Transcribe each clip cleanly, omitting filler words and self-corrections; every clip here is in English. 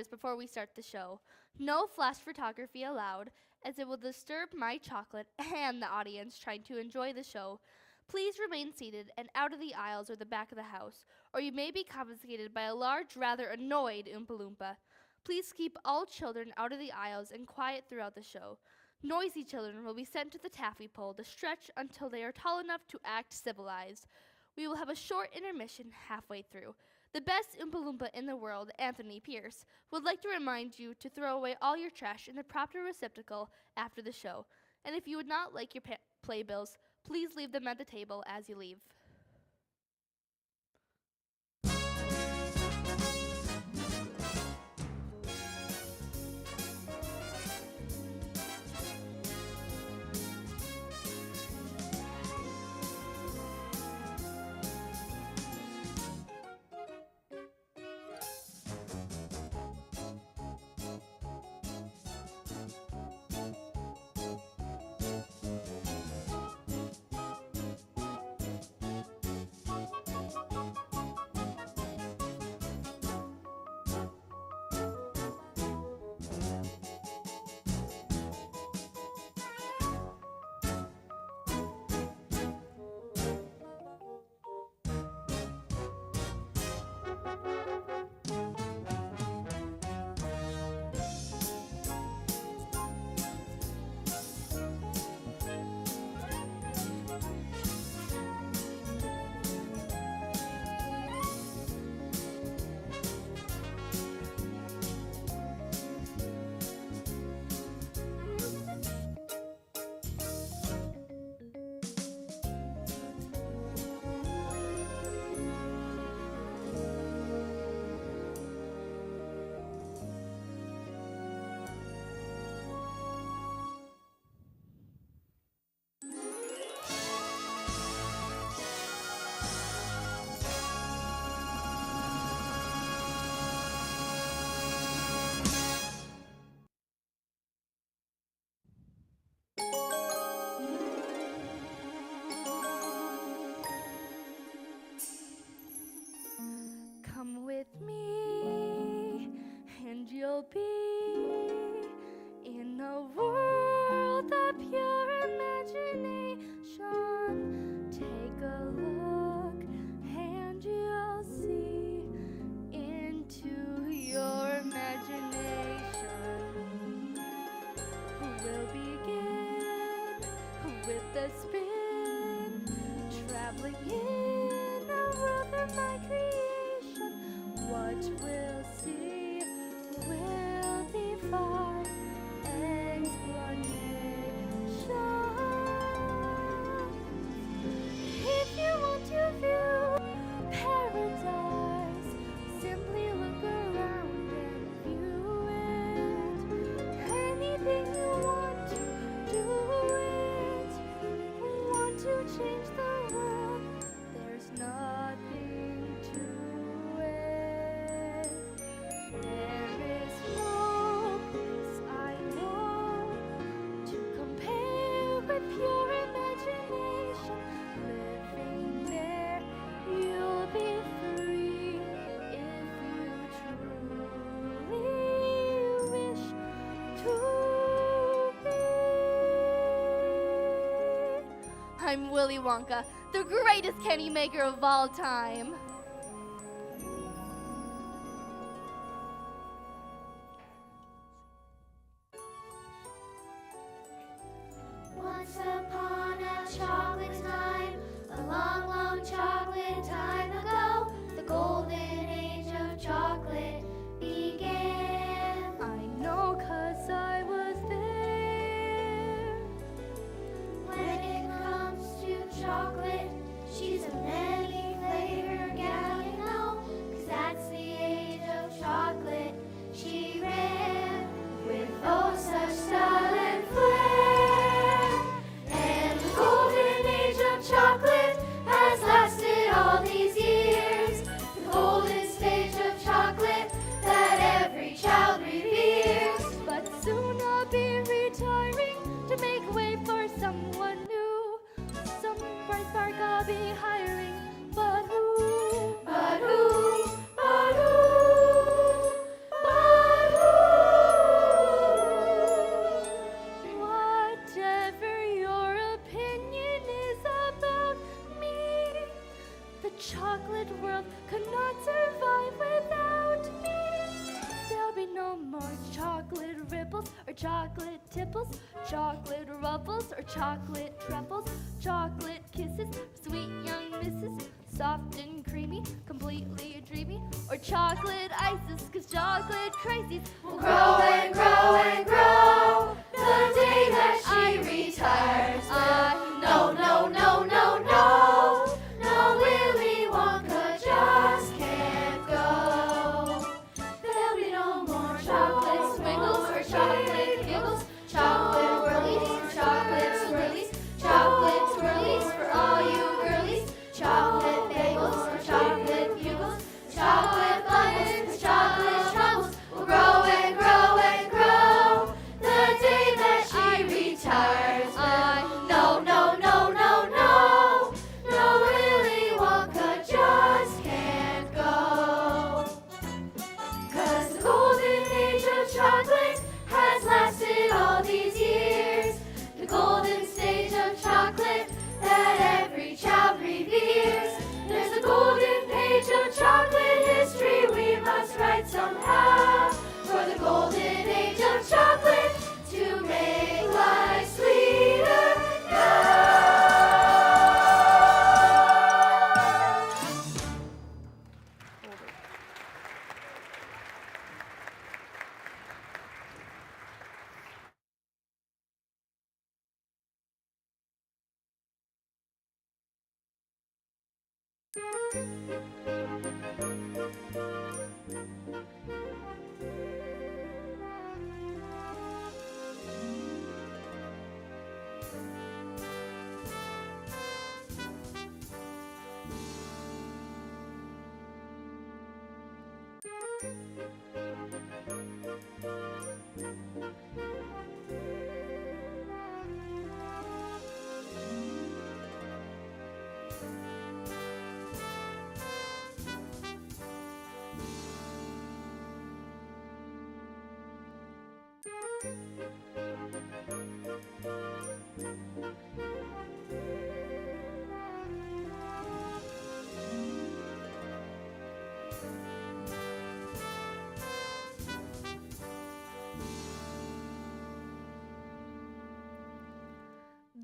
reminders before we start the show. No flash photography allowed, as it will disturb my chocolate and the audience trying to enjoy the show. Please remain seated and out of the aisles or the back of the house, or you may be confiscated by a large, rather annoyed Oompa Loompa. Please keep all children out of the aisles and quiet throughout the show. Noisy children will be sent to the taffy pole to stretch until they are tall enough to act civilized. We will have a short intermission halfway through. The best Oompa Loompa in the world, Anthony Pierce, would like to remind you to throw away all your trash in the proper receptacle after the show. And if you would not like your playbills, please leave them at the table as you leave. Come with me, and you'll be in a world of pure imagination. Take a look, and you'll see into your imagination. We'll begin with the spin, traveling in a world of my creation. What we'll see will defy explanation. If you want to view paradise, simply look around and view it. Anything you want to do it. Want to change the world, there's nothing to it. There is no place I know to compare with pure imagination. Living there, you'll be free if you truly wish to be. I'm Willy Wonka, the greatest candy maker of all time. Once upon a chocolate time, a long, long chocolate time ago, the golden age of chocolate began. I know 'cause I was there. When it comes to chocolate, she's a many flavor no more chocolate ripples or chocolate tipples, chocolate ruffles or chocolate truffles, chocolate kisses, sweet young misses, soft and creamy, completely dreamy, or chocolate ices, 'cause chocolate crazies will Grow and grow and grow the day that she retires. No, no, no, no, no. No, Willy Wonka just can't go. There'll be no more chocolate squiggles or chocolate giggles, chocolate whirlies, chocolate swirlies, chocolate twirlies for all you girlies, chocolate bagels or chocolate bugles, chocolate bubbles, chocolate troubles will grow and grow and grow the day that she retires. No, no, no, no, no. No, Willy Wonka just can't go. 'Cause the golden age of chocolate has lasted all these years. The golden stage of chocolate that every child reveres. There's a golden page of chocolate history we must write somehow. For the golden age of chocolate to make life sweeter now.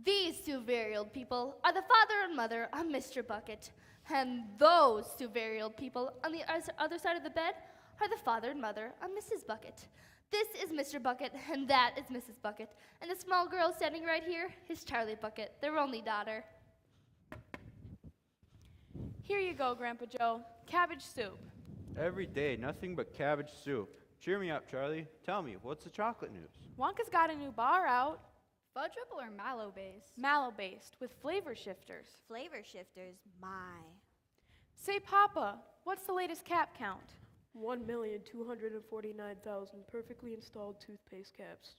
These two very old people are the father and mother of Mr. Bucket. And those two very old people on the other side of the bed are the father and mother of Mrs. Bucket. This is Mr. Bucket, and that is Mrs. Bucket. And the small girl standing right here is Charlie Bucket, their only daughter. Here you go, Grandpa Joe. Cabbage soup. Every day, nothing but cabbage soup. Cheer me up, Charlie. Tell me, what's the chocolate news? Wonka's got a new bar out. Fudge ripple or mallow-based? Mallow-based with flavor shifters. Flavor shifters, my. Say, Papa, what's the latest cap count? 1,249,000 perfectly installed toothpaste caps.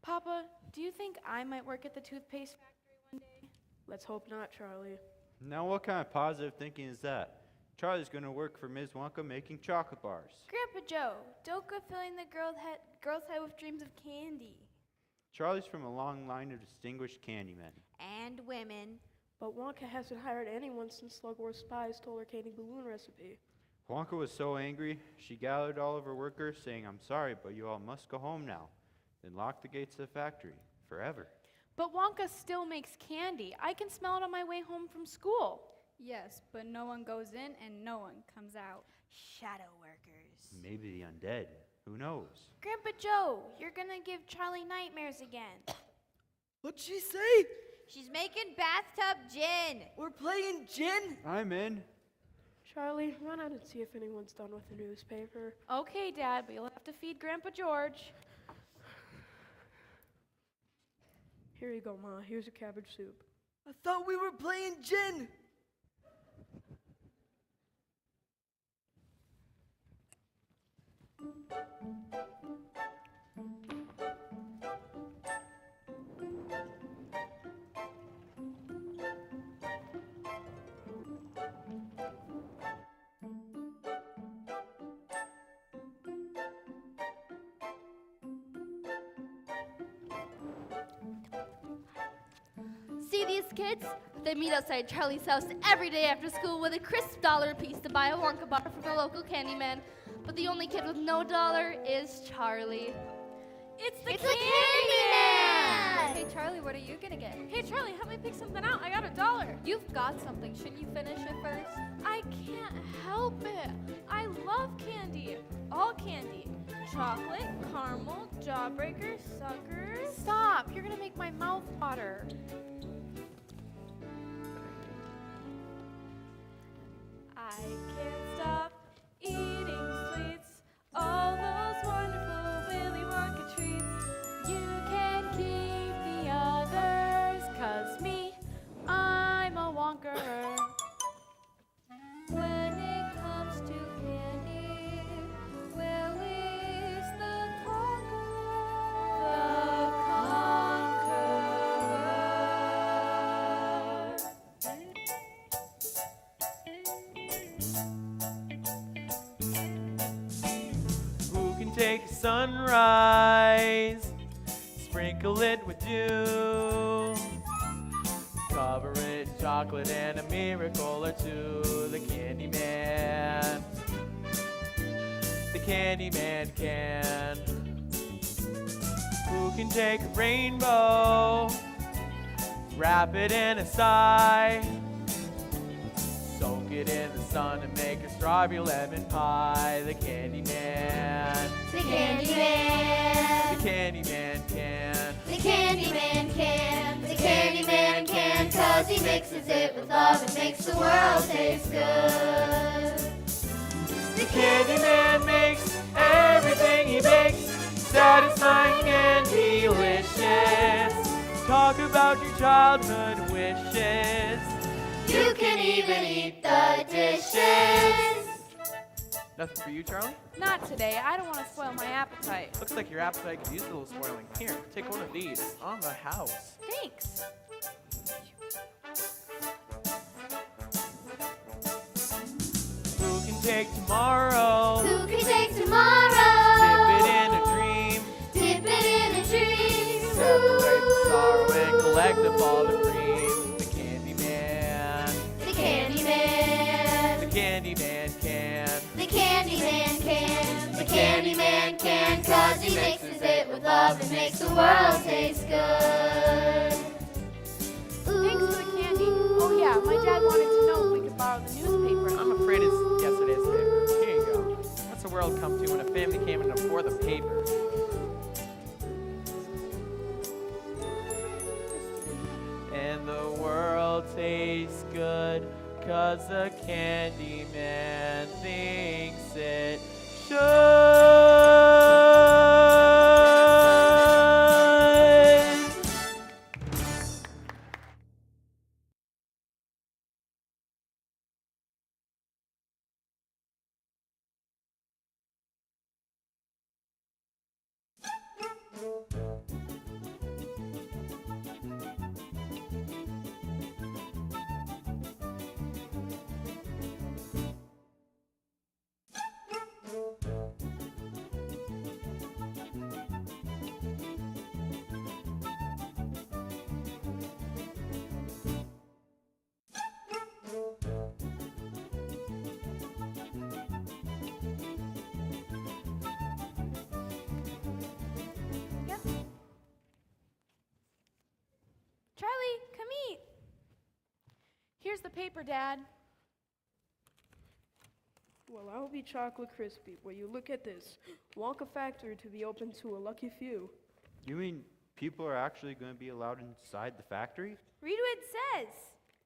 Papa, do you think I might work at the toothpaste factory one day? Let's hope not, Charlie. Now, what kind of positive thinking is that? Charlie's going to work for Ms. Wonka making chocolate bars. Grandpa Joe, don't go filling the girl's head with dreams of candy. Charlie's from a long line of distinguished candymen. And women. But Wonka hasn't hired anyone since Slugworth spies stole her candy balloon recipe. Wonka was so angry, she gathered all of her workers, saying, "I'm sorry, but you all must go home now." Then locked the gates of the factory forever. But Wonka still makes candy. I can smell it on my way home from school. Yes, but no one goes in and no one comes out. Shadow workers. Maybe the undead. Who knows? Grandpa Joe, you're gonna give Charlie nightmares again. What'd she say? She's making bathtub gin. We're playing gin? I'm in. Charlie, run out and see if anyone's done with the newspaper. Okay, Dad, but you'll have to feed Grandpa George. Here you go, Ma. Here's your cabbage soup. I thought we were playing gin. See these kids? They meet outside Charlie's house every day after school with a crisp $1 apiece to buy a Wonka bar from the local candy man. But the only kid with no dollar is Charlie. It's the It's the Candyman! Hey, Charlie, what are you gonna get? Hey, Charlie, help me pick something out. I got $1. You've got something. Shouldn't you finish it first? I can't help it. I love candy. All candy. Chocolate, caramel, jawbreaker, suckers. Stop! You're gonna make my mouth water. I can't stop eating sweets. All those wonderful Willy Wonka treats. You can keep the others, 'cause me, I'm a Wonker. When it comes to candy, Willy's the conqueror. Who can take a sunrise, sprinkle it with dew, cover it in chocolate and a miracle or two? The Candyman. The Candyman can. Who can take a rainbow, wrap it in a sigh, soak it in the sun and make a strawberry lemon pie? The Candyman. The Candyman. The Candyman can. The Candyman can. The Candyman can. 'Cause he mixes it with love and makes the world taste good. The Candyman makes everything he bakes satisfying and delicious. Talk about your childhood wishes. You can even eat the dishes. Nothing for you, Charlie? Not today. I don't want to spoil my appetite. Looks like your appetite could use a little spoiling. Here, take one of these. On the house. Thanks. Who can take tomorrow? Who can take tomorrow? Dip it in a dream. Dip it in a dream. Separate the sorrow and collect up all the cream. The Candyman. The Candyman. The Candyman can. The Candyman can. The Candyman can. 'Cause he mixes it with love and makes the world taste good. Thanks for the candy. Oh yeah, my dad wanted to know if we could borrow the newspaper. I'm afraid it's yesterday's paper. Here you go. What's the world come to when a family can't even afford the paper? And the world tastes good 'cause the Candyman thinks it should. Charlie, come eat. Here's the paper, Dad. Well, I'll be chocolate crispy. Will you look at this? Wonka factory to be open to a lucky few. You mean people are actually going to be allowed inside the factory? Read what it says.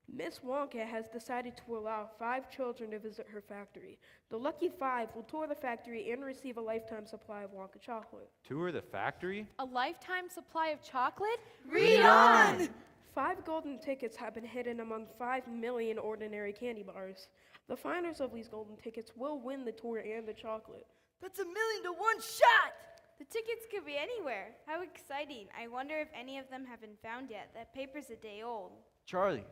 Miss Wonka has decided to allow 5 children to visit her factory. The lucky 5 will tour the factory and receive a lifetime supply of Wonka chocolate. Tour the factory? A lifetime supply of chocolate? Read on! 5 golden tickets have been hidden among 5 million ordinary candy bars. The finders of these golden tickets will win the tour and the chocolate. That's 1,000,000 to 1 shot! The tickets could be anywhere. How exciting. I wonder if any of them have been found yet. That paper's a day old. Charlie,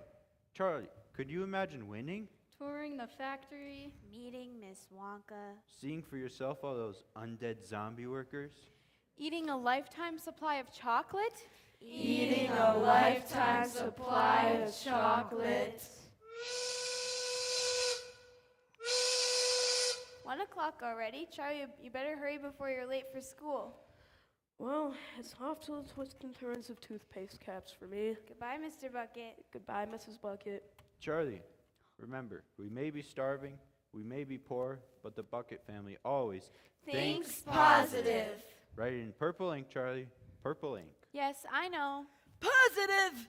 could you imagine winning? Touring the factory. Meeting Miss Wonka. Seeing for yourself all those undead zombie workers? Eating a lifetime supply of chocolate? Eating a lifetime supply of chocolate. 1 o'clock already. Charlie, you better hurry before you're late for school. Well, it's off to the twists and turns of toothpaste caps for me. Goodbye, Mr. Bucket. Goodbye, Mrs. Bucket. Charlie, remember, we may be starving, we may be poor, but the Bucket family always Thinks positive. Write it in purple ink, Charlie. Purple ink. Yes, I know. Positive!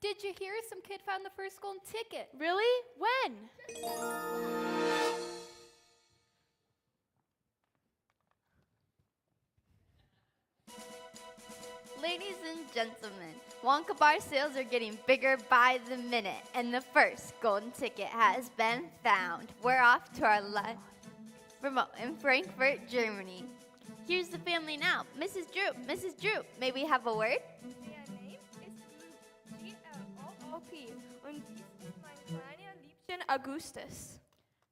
Did you hear some kid found the first golden ticket? Really? When? Ladies and gentlemen, Wonka bar sales are getting bigger by the minute, and the first golden ticket has been found. We're off to our live remote in Frankfurt, Germany. Here's the family now. Mrs. Droop, Mrs. Droop, may we have a word? Der Name ist G-L-O-O-P und dies ist mein kleiner Liebchen Augustus.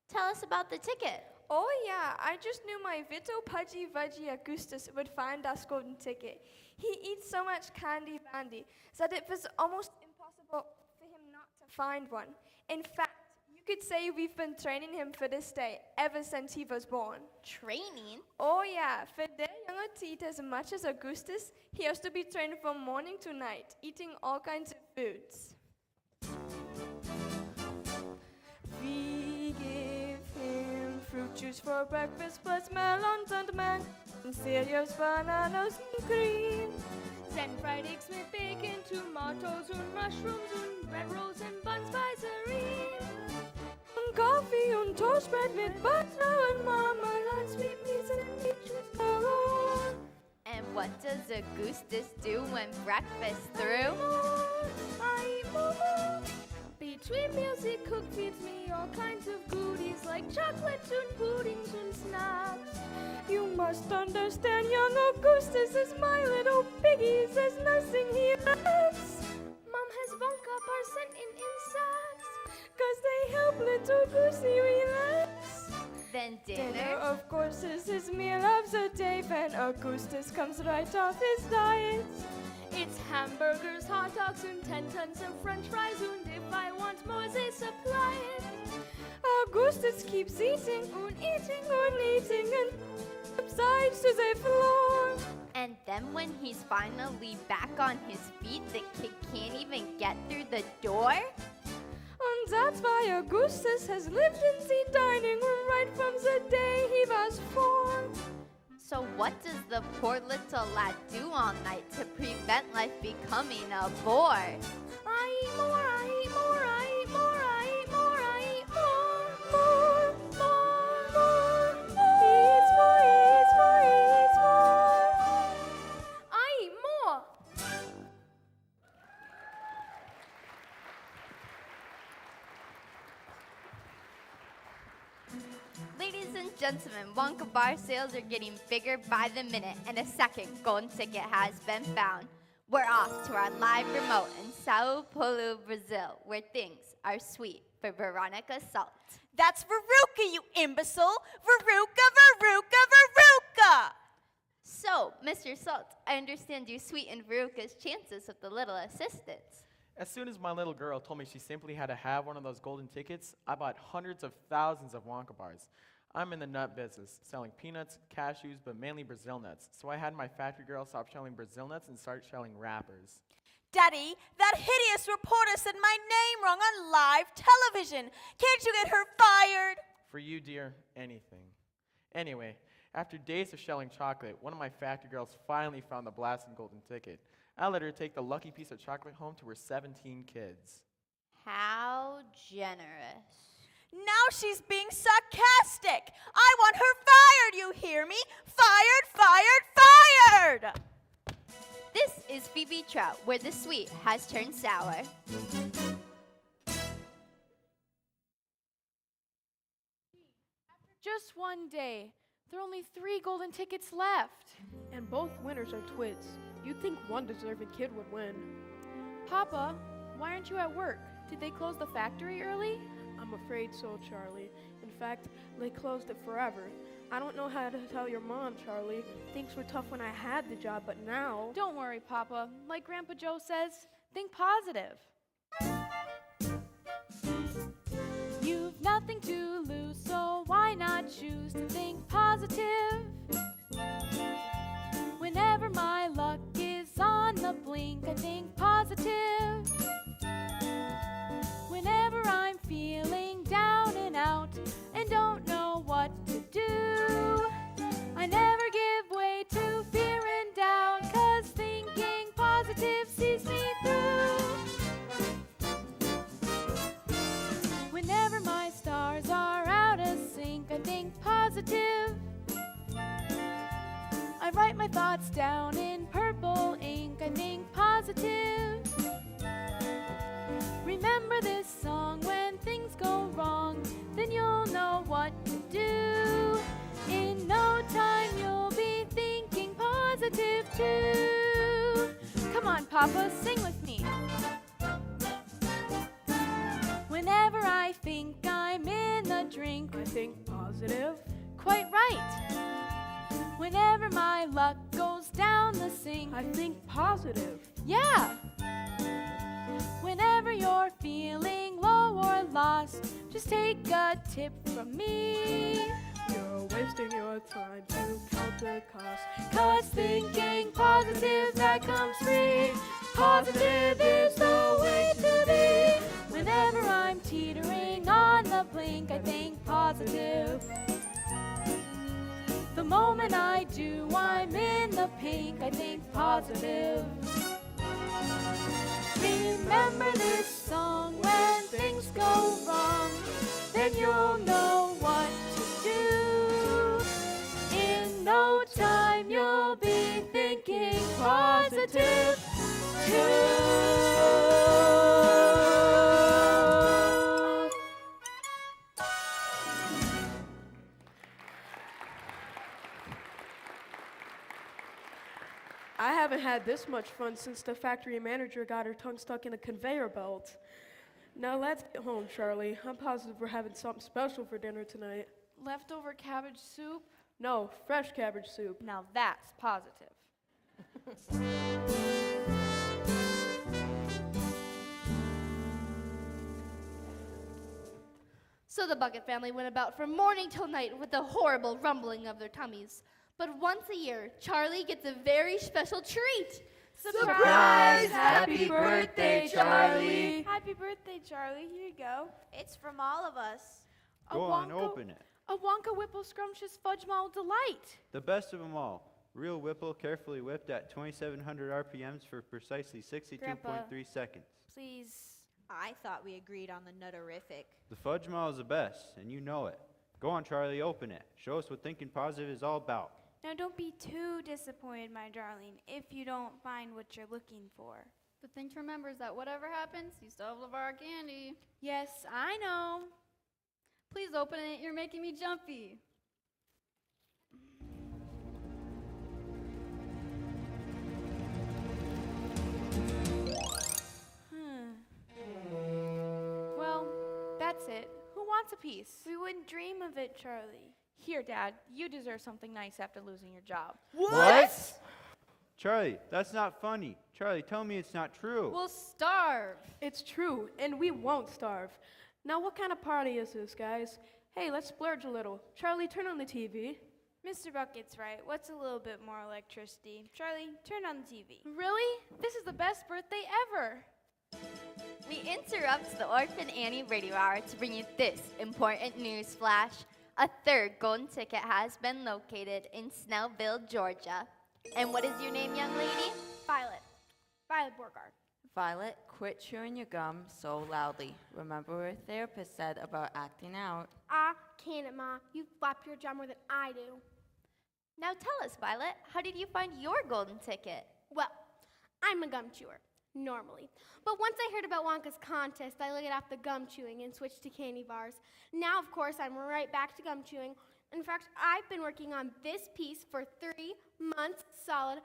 Tell us about the ticket. Oh yeah, I just knew my Vito Pudgy Vudgy Augustus would find das golden ticket. He eats so much candy bandy that it was almost impossible for him not to find one. In fact, you could say we've been training him for this day ever since he was born. Training? Oh yeah, for their younger to eat as much as Augustus, he has to be trained from morning to night, eating all kinds of foods. We give him fruit juice for breakfast, plus melons and mangoes, and cereals, bananas, and cream. Then fried eggs with bacon, tomatoes and mushrooms and bread rolls and buns pizzeria. And coffee and toast bread with butter and marmalade, sweet peas and peaches galore. And what does Augustus do when breakfast through? I eat more. Between meals he feeds me all kinds of goodies like chocolates and puddings and snacks. You must understand, young Augustus is my little piggy. There's nothing he lacks. Mom has Wonka bars sent in sacks. 'Cause they help little Goosey relax. Then Dinner, dinner? of course, is his meal of the day. When Augustus comes right off his diet. It's hamburgers, hot dogs, and 10 tons of french fries. And if I want more, they supply it. Augustus keeps eating and eating and eating and subsides to the floor. And then when he's finally back on his feet, the kid can't even get through the door? And that's why Augustus has lived in the dining room right from the day he was born. So what does the poor little lad do all night to prevent life becoming a bore? I eat more, I eat more, I eat more, I eat more, I eat more, more, more, more. He eats more, he eats more, he eats more. I eat more. Ladies and gentlemen, Wonka bar sales are getting bigger by the minute, and a second golden ticket has been found. We're off to our live remote in Sao Paulo, Brazil, where things are sweet for Veronica Salt. That's Veruca, you imbecile! Veruca, Veruca, Veruca! So, Mr. Salt, I understand you sweetened Veruca's chances with the little assistance. As soon as my little girl told me she simply had to have one of those golden tickets, I bought hundreds of thousands of Wonka bars. I'm in the nut business, selling peanuts, cashews, but mainly Brazil nuts. So I had my factory girl stop selling Brazil nuts and start selling wrappers. Daddy, that hideous reporter said my name wrong on live television. Can't you get her fired? For you, dear, anything. Anyway, after days of shelling chocolate, one of my factory girls finally found the blasting golden ticket. I let her take the lucky piece of chocolate home to her 17 kids. How generous. Now she's being sarcastic. I want her fired, you hear me? Fired, fired, fired! This is Phoebe Trout, where the sweet has turned sour. Just one day. There are only 3 golden tickets left. And both winners are twins. You'd think one deserving kid would win. Papa, why aren't you at work? Did they close the factory early? I'm afraid so, Charlie. In fact, they closed it forever. I don't know how to tell your mom, Charlie. Things were tough when I had the job, but now... Don't worry, Papa. Like Grandpa Joe says, think positive. You've nothing to lose, so why not choose to think positive? Whenever my luck is on the blink, I think positive. Whenever I'm feeling down and out and don't know what to do, I never give way to fear and doubt, 'cause thinking positive sees me through. Whenever my stars are out of sync, I think positive. I write my thoughts down in purple ink, I think positive. Remember this song: when things go wrong, then you'll know what to do. In no time you'll be thinking positive too. Come on, Papa, sing with me. Whenever I think I'm in the drink, I think positive. quite right. Whenever my luck goes down the sink, I think positive. yeah. Whenever you're feeling low or lost, just take a tip from me. You're wasting your time to count the cost. 'Cause thinking positive, that comes free. Positive is the way to be. Whenever I'm teetering on the blink, I think positive. The moment I do, I'm in the pink, I think positive. Remember this song: when things go wrong, then you'll know what to do. In no time you'll be thinking positive too. I haven't had this much fun since the factory manager got her tongue stuck in a conveyor belt. Now let's get home, Charlie. I'm positive we're having something special for dinner tonight. Leftover cabbage soup? No, fresh cabbage soup. Now that's positive. So the Bucket family went about from morning till night with the horrible rumbling of their tummies. But once a year, Charlie gets a very special treat. Surprise! Happy birthday, Charlie! Happy birthday, Charlie. Here you go. It's from all of us. Go on, open it. A Wonka Whipple Scrumptious Fudge Mall Delight. The best of them all. Real Whipple, carefully whipped at 2,700 RPMs for precisely 62.3 seconds. Please. I thought we agreed on the Nutterific. The Fudge Mall is the best, and you know it. Go on, Charlie, open it. Show us what thinking positive is all about. Now don't be too disappointed, my darling, if you don't find what you're looking for. The thing to remember is that whatever happens, you still have our candy. Yes, I know. Please open it. You're making me jumpy. Well, that's it. Who wants a piece? We wouldn't dream of it, Charlie. Here, Dad. You deserve something nice after losing your job. What? Charlie, that's not funny. Charlie, tell me it's not true. We'll starve. It's true, and we won't starve. Now, what kind of party is this, guys? Hey, let's splurge a little. Charlie, turn on the TV. Mr. Bucket's right. What's a little bit more electricity? Charlie, turn on the TV. Really? This is the best birthday ever. We interrupt the Orphan Annie Radio Hour to bring you this important news flash. A third golden ticket has been located in Snellville, Georgia. And what is your name, young lady? Violet. Violet Borgard. Violet, quit chewing your gum so loudly. Remember what your therapist said about acting out. I can't, Ma. You flap your jaw more than I do. Now tell us, Violet, how did you find your golden ticket? Well, I'm a gum chewer, normally. But once I heard about Wonka's contest, I laid off the gum chewing and switched to candy bars. Now, of course, I'm right back to gum chewing. In fact, I've been working on this piece for 3 months solid.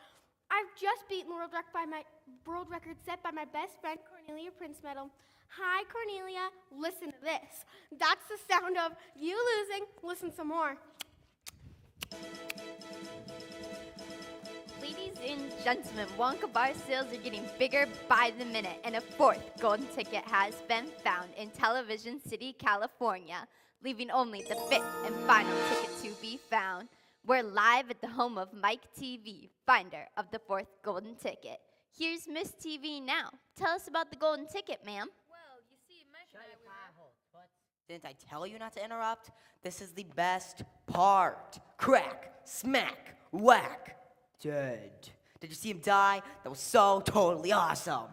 I've just beaten the world record set by my best friend, Cornelia Prince Medal. Hi, Cornelia. Listen to this. That's the sound of you losing. Listen some more. Ladies and gentlemen, Wonka bar sales are getting bigger by the minute, and a fourth golden ticket has been found in Television City, California, leaving only the fifth and final ticket to be found. We're live at the home of Mike TV, finder of the fourth golden ticket. Here's Miss TV now. Tell us about the golden ticket, ma'am. Well, you see, Mike and I were... Didn't I tell you not to interrupt? This is the best part. Crack, smack, whack, dead. Did you see him die? That was so totally awesome.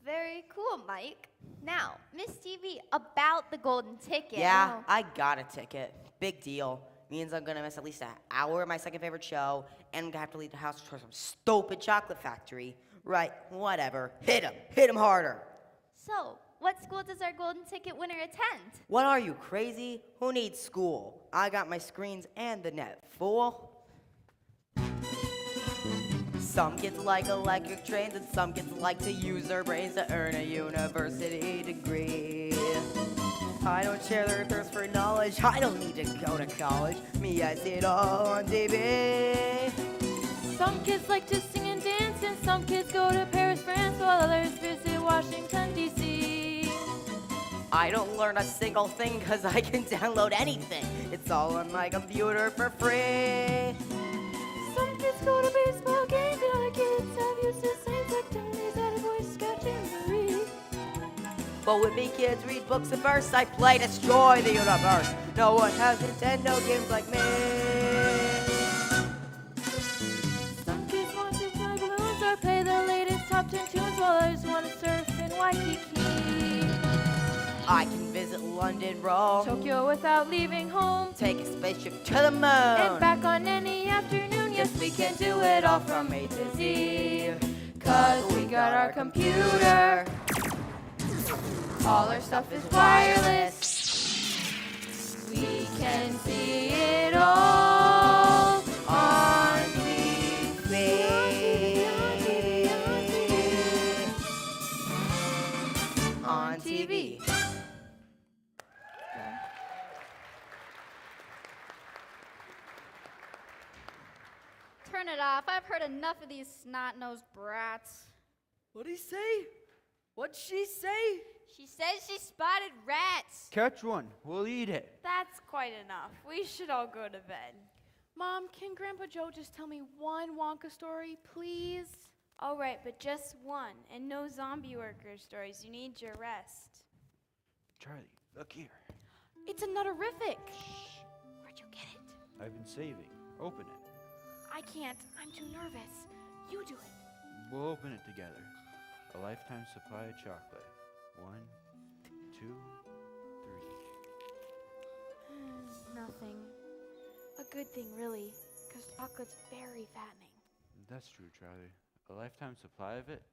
Very cool, Mike. Now, Miss TV, about the golden ticket. Yeah, I got a ticket. Big deal. Means I'm gonna miss at least an hour of my second favorite show, and I'm gonna have to leave the house for some stupid chocolate factory. Right, whatever. Hit him harder. So, what school does our golden ticket winner attend? What are you, crazy? Who needs school? I got my screens and the net, fool. Some kids like electric trains, and some kids like to use their brains to earn a university degree. I don't share their thirst for knowledge. I don't need to go to college. Me, I see it all on TV. Some kids like to sing and dance, and some kids go to Paris, France, while others visit Washington, D.C. I don't learn a single thing because I can download anything. It's all on my computer for free. Some kids go to baseball games, and other kids have used the same activities at a Boy Scout jamboree. But with me kids read books and verse, I play Destroy the Universe. No one has Nintendo games like me. Some kids want to fly balloons or play the latest top 10 tunes, while others want to surf in Waikiki. I can visit London, Rome, Tokyo without leaving home, take a spaceship to the moon, and back on any afternoon. Yes, we can do it all from A to Z, 'cause we got our computer. All our stuff is wireless. We can see it all on TV. On TV. Turn it off. I've heard enough of these snot-nosed brats. What'd he say? What'd she say? She says she spotted rats. Catch one. We'll eat it. That's quite enough. We should all go to bed. Mom, can Grandpa Joe just tell me one Wonka story, please? All right, but just one, and no zombie worker stories. You need your rest. Charlie, look here. It's a nutterific. Where'd you get it? I've been saving. Open it. I can't. I'm too nervous. You do it. We'll open it together. A lifetime supply of chocolate. 1, 2, 3. Nothing. A good thing, really, because chocolate's very fattening. That's true, Charlie. A lifetime supply of it?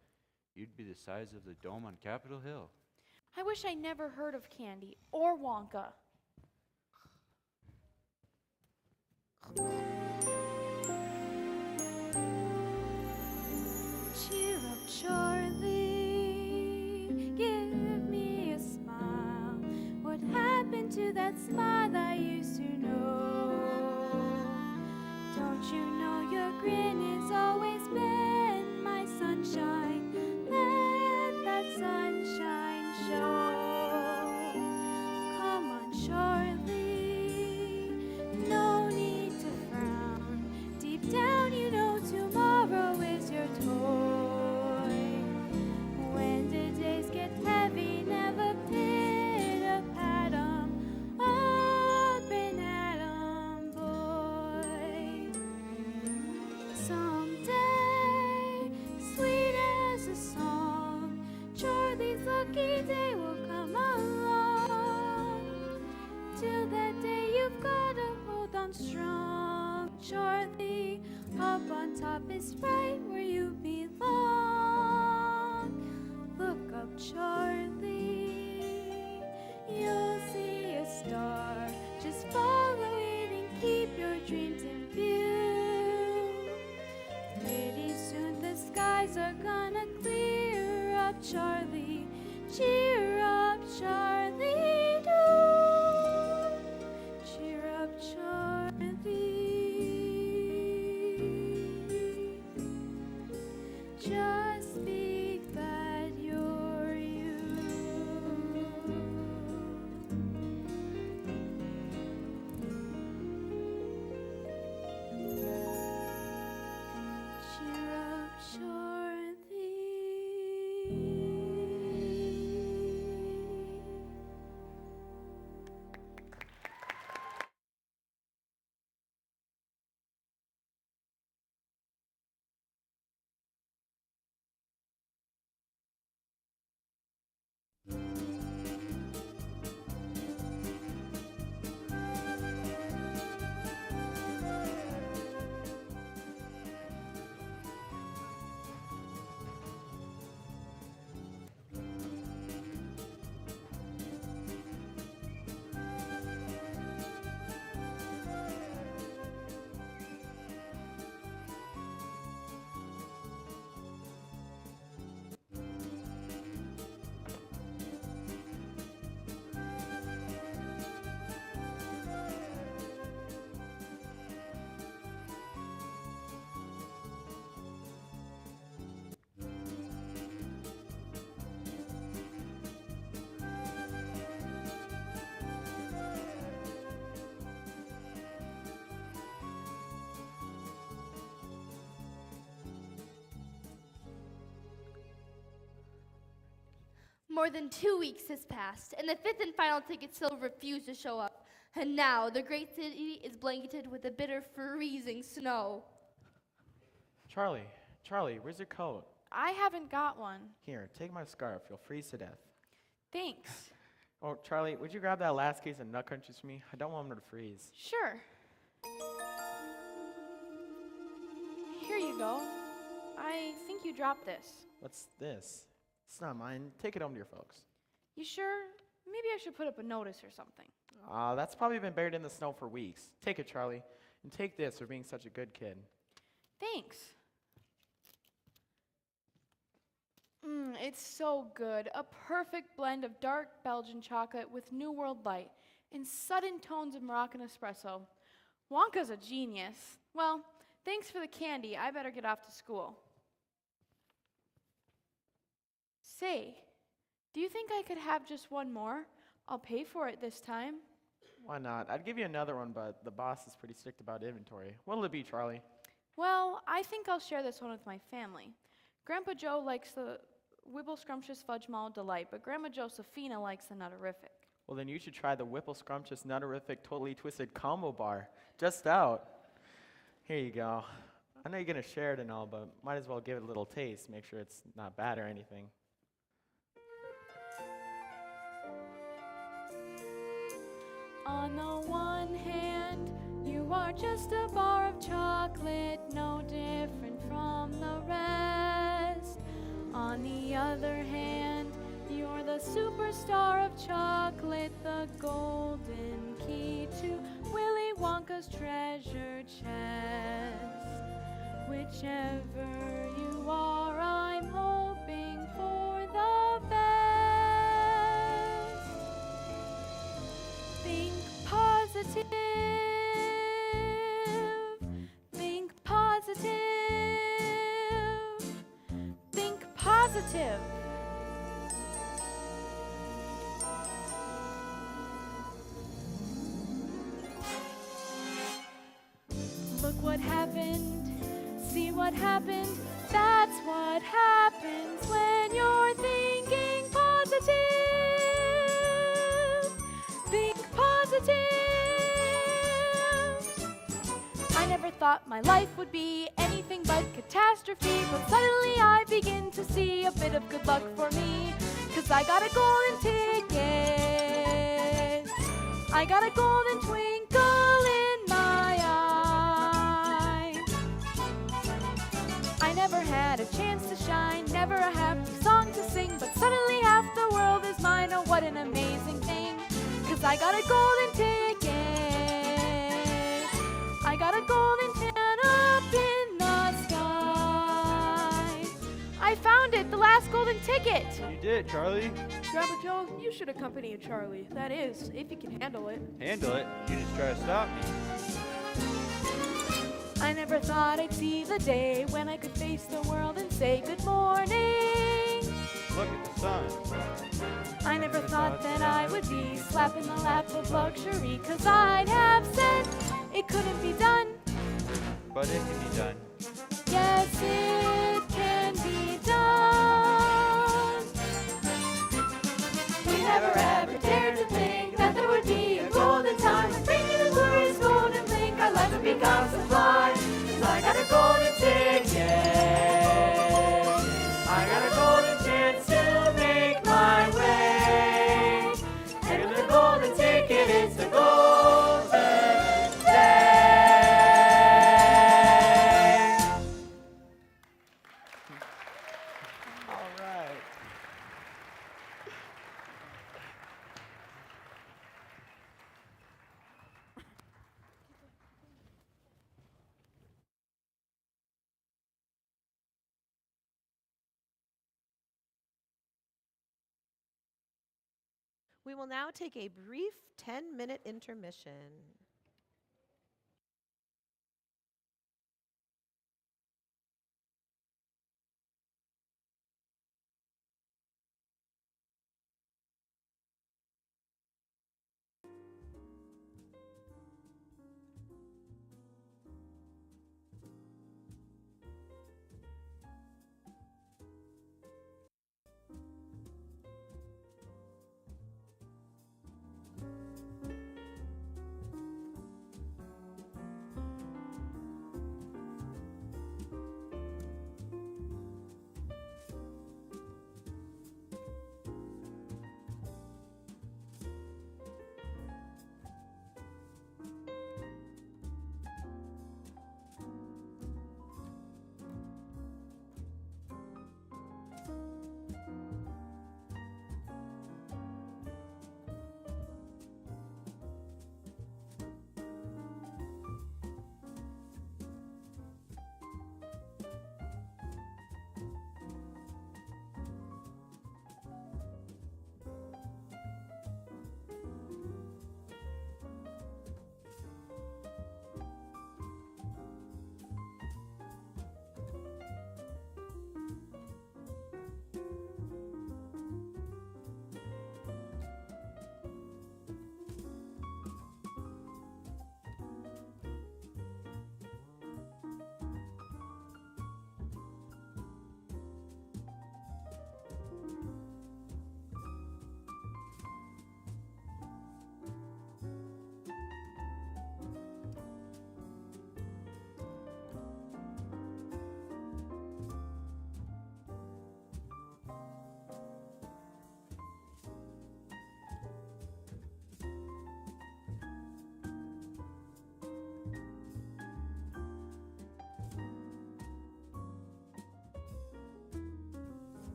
You'd be the size of the dome on Capitol Hill. I wish I never heard of candy or Wonka. Cheer up, Charlie. Give me a smile. What happened to that smile I used to know? Don't you know your grin has always been my sunshine? Let that sunshine show. Come on, Charlie. No need to frown. Deep down, you know tomorrow is your toy. When the days get heavy, never pit a pat 'em up and at 'em, boy. Someday, sweet as a song, Charlie's lucky day will come along. Till that day, you've gotta hold on strong, Charlie. Up on top is right where you belong. Look up, Charlie. You'll see a star. Just follow it and keep your dreams in view. Pretty soon the skies are gonna clear up, Charlie. Cheer up, Charlie, do. Cheer up, Charlie. Just speak that you're you. Cheer up, Charlie. More than 2 weeks has passed, and the fifth and final ticket still refused to show up. And now the great city is blanketed with a bitter, freezing snow. Charlie, where's your coat? I haven't got one. Here, take my scarf. You'll freeze to death. Thanks. Oh, Charlie, would you grab that last case of nut crunches for me? I don't want them to freeze. Sure. Here you go. I think you dropped this. What's this? It's not mine. Take it home to your folks. You sure? Maybe I should put up a notice or something. That's probably been buried in the snow for weeks. Take it, Charlie. And take this for being such a good kid. Thanks. It's so good. A perfect blend of dark Belgian chocolate with New World light and sudden tones of Moroccan espresso. Wonka's a genius. Well, thanks for the candy. I better get off to school. Say, do you think I could have just one more? I'll pay for it this time. Why not? I'd give you another one, but the boss is pretty strict about inventory. What'll it be, Charlie? Well, I think I'll share this one with my family. Grandpa Joe likes the Wibble Scrumptious Fudge Mall Delight, but Grandma Josephina likes the Nutterific. Well, then you should try the Whipple Scrumptious Nutterific Totally Twisted Combo Bar. Just out. Here you go. I know you're going to share it and all, but might as well give it a little taste. Make sure it's not bad or anything. On the one hand, you are just a bar of chocolate, no different from the rest. On the other hand, you're the superstar of chocolate, the golden key to Willy Wonka's treasure chest. Whichever you are, I'm hoping for the best. Think positive. Think positive. Think positive. Look what happened. See what happened. That's what happens when you're thinking positive. Think positive. I never thought my life would be anything but catastrophe, but suddenly I begin to see a bit of good luck for me, 'cause I got a golden ticket. I got a golden twinkle in my eye. I never had a chance to shine, never a happy song to sing, but suddenly half the world is mine. Oh, what an amazing thing, 'cause I got a golden ticket. I got a golden tan up in the sky. I found it, the last golden ticket. You did, Charlie. Grandpa Joe, you should accompany Charlie. That is, if you can handle it. Handle it? You just try to stop me. I never thought I'd see the day when I could face the world and say good morning. Look at the sun. I never thought that I would be slapped in the lap of luxury, 'cause I'd have said it couldn't be done. But it can be done. Yes, it can be done. We never ever dared to think that there would be a golden time when thinking the glorious golden blink our life would become sublime. 'Cause I got a golden ticket. I got a golden chance to make my way. And with the golden ticket, it's the golden day. All right. We will now take a brief 10-minute intermission.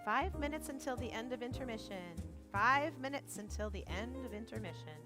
5 minutes until the end of intermission. 5 minutes until the end of intermission.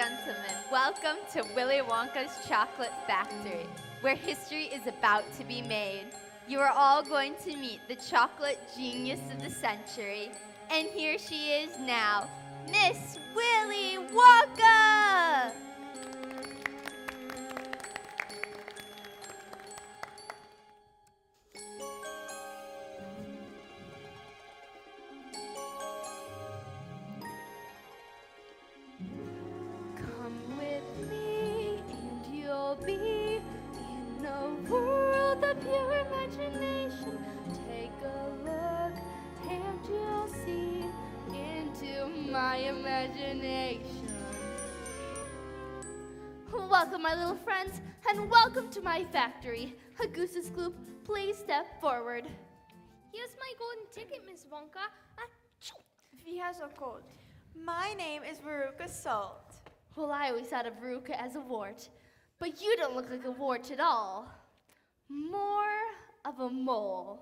gentlemen, welcome to Willy Wonka's Chocolate Factory, where history is about to be made. You are all going to meet the chocolate genius of the century, and here she is now, Miss Willy Wonka! Come with me and you'll be in a world of pure imagination. Take a look and you'll see into my imagination. Welcome, my little friends, and welcome to my factory. A Goose's Gloop, please step forward. Here's my golden ticket, Miss Wonka. Wie has a code? My name is Veruca Salt. Well, I always thought of Veruca as a wart, but you don't look like a wart at all. More of a mole.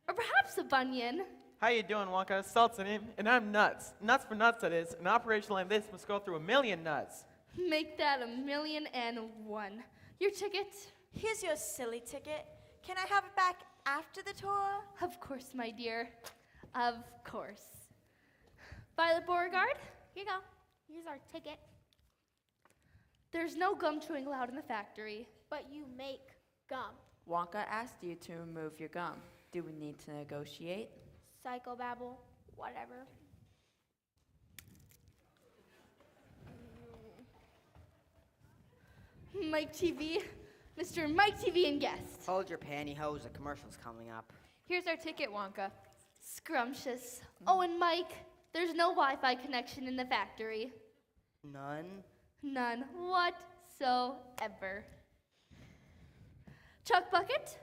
Or perhaps a bunion. How you doing, Wonka? Salt's the name, and I'm Nuts. Nuts for nuts, that is. An operation like this must go through 1,000,000 nuts. Make that 1,000,001. Your ticket? Here's your silly ticket. Can I have it back after the tour? Of course, my dear. Of course. Violet Beauregard? Here you go. Here's our ticket. There's no gum chewing allowed in the factory. But you make gum. Wonka asked you to remove your gum. Do we need to negotiate? Psychobabble, whatever. Mike TV. Mr. Mike TV and guest. Hold your pantyhose, the commercial's coming up. Here's our ticket, Wonka. Scrumptious. Oh, and Mike, there's no Wi-Fi connection in the factory. None? None whatsoever. Chuck Bucket?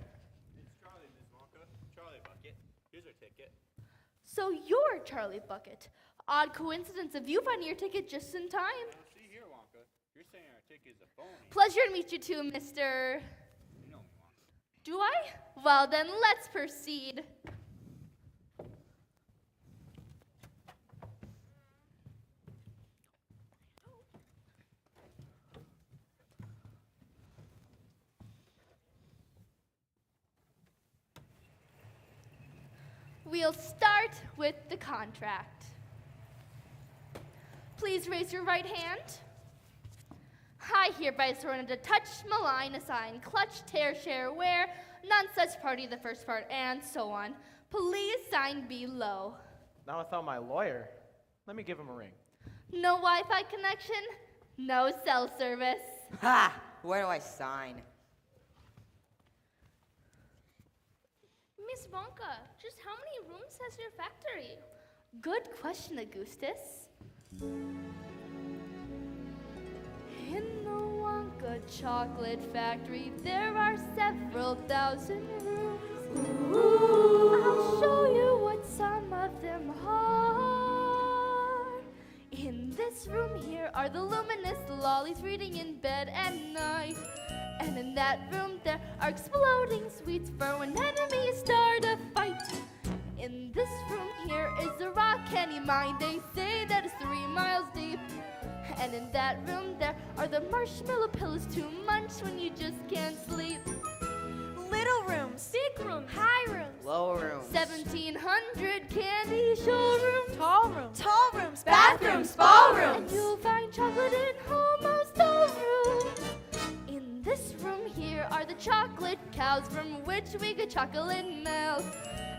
It's Charlie, Miss Wonka. Charlie Bucket. Here's our ticket. So you're Charlie Bucket. Odd coincidence of you finding your ticket just in time. See here, Wonka. You're saying our ticket's a phony. Pleasure to meet you too, Mr. You know me, Wonka. Do I? Well, then let's proceed. We'll start with the contract. Please raise your right hand. I hereby surrender to touch, malign, assign, clutch, tear, share, wear, none such party, the first part, and so on. Please sign below. Now without my lawyer. Let me give him a ring. No Wi-Fi connection, no cell service. Ha! Where do I sign? Miss Wonka, just how many rooms has your factory? Good question, Augustus. In the Wonka Chocolate Factory, there are several thousand rooms. Ooh. I'll show you what some of them are. In this room here are the luminous lollies reading in bed at night. And in that room there are exploding sweets for when enemies start a fight. In this room here is the rock candy mine. They say that it's 3 miles deep. And in that room there are the marshmallow pillows to munch when you just can't sleep. Little rooms, Big rooms, high rooms, Low rooms. 1,700 candy showrooms. tall rooms, bathrooms, ballrooms. And you'll find chocolate in almost all rooms. In this room here are the chocolate cows from which we get chocolate milk.